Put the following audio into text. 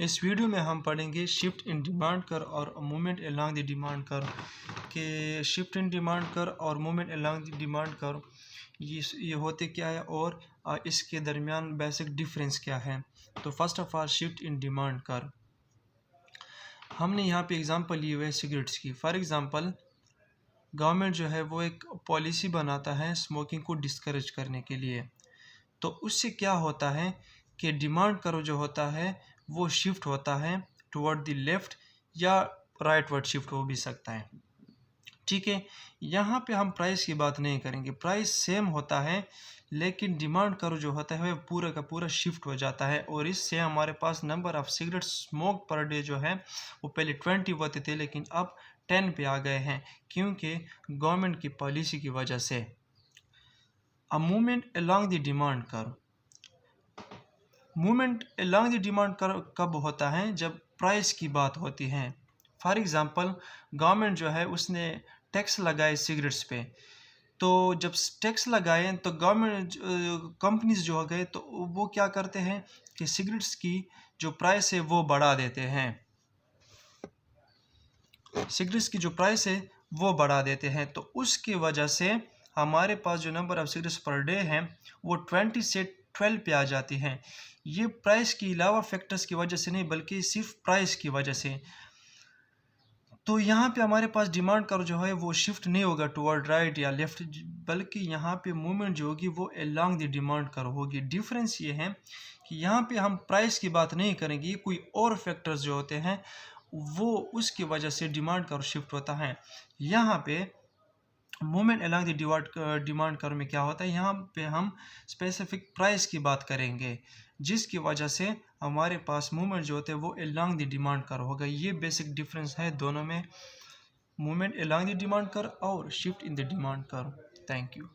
इस वीडियो में हम पढ़ेंगे शिफ्ट इन डिमांड कर्व और movement along the demand curve के शिफ्ट इन डिमांड कर्व और movement along the demand curve ये होते क्या है और इसके दरमियान बेसिक डिफरेंस क्या है। तो first of all shift in demand curve, हमने यहाँ पे एग्जांपल लिए हुए है सिगरेट्स की। फॉर एग्जांपल गवर्नमेंट जो है वो एक पॉलिसी बनाता है स्मोकिंग को डिस्करेज करने के लिए। तो उससे क्या होता है कि डिमांड कर्व जो होता है वो शिफ्ट होता है टुवर्ड द लेफ्ट या राइट वर्ड शिफ्ट हो भी सकता है। ठीक है, यहाँ पे हम प्राइस की बात नहीं करेंगे, प्राइस सेम होता है लेकिन डिमांड कर्व जो होता है वह पूरा का पूरा शिफ्ट हो जाता है और इससे हमारे पास number of cigarette smoke per day जो है वो पहले 20 होते थे लेकिन अब 10 पे आ गए हैं क्योंकि गवर्नमेंट की पॉलिसी की वजह से। A movement along the demand curve, movement along the demand curve कब होता है? जब प्राइस की बात होती है। फॉर एग्जांपल गवर्नमेंट जो है उसने टैक्स लगाए सिगरेट्स पे, तो जब टैक्स लगाए तो गवर्नमेंट कंपनीज जो हो गए तो वो क्या करते हैं कि सिगरेट्स की जो प्राइस है वो बढ़ा देते हैं, सिगरेट्स की जो प्राइस है वो बढ़ा देते हैं। तो उसकी वजह से हमारे पास जो number of cigarettes per day हैं वो 20 से 12 पे आ जाती हैं। ये प्राइस के अलावा फैक्टर्स की वजह से नहीं बल्कि सिर्फ प्राइस की वजह से। तो यहाँ पे हमारे पास डिमांड कर्व जो है वो शिफ्ट नहीं होगा टुवर्ड राइट या लेफ्ट, बल्कि यहाँ पे मूवमेंट जो होगी वो अलोंग द डिमांड कर्व होगी। डिफरेंस ये है कि यहाँ पे हम प्राइस की बात नहीं करेंगे, कोई और फैक्टर्स जो होते हैं वो उसकी वजह से डिमांड कर्व शिफ्ट होता है। यहाँ पे movement along the demand curve में क्या होता है, यहाँ पे हम स्पेसिफिक प्राइस की बात करेंगे जिसकी वजह से हमारे पास मूवमेंट जो होते हैं वो अलोंग द डिमांड कर्व होगा। ये बेसिक डिफरेंस है दोनों में, movement along the demand curve और shift in the demand curve. Thank you.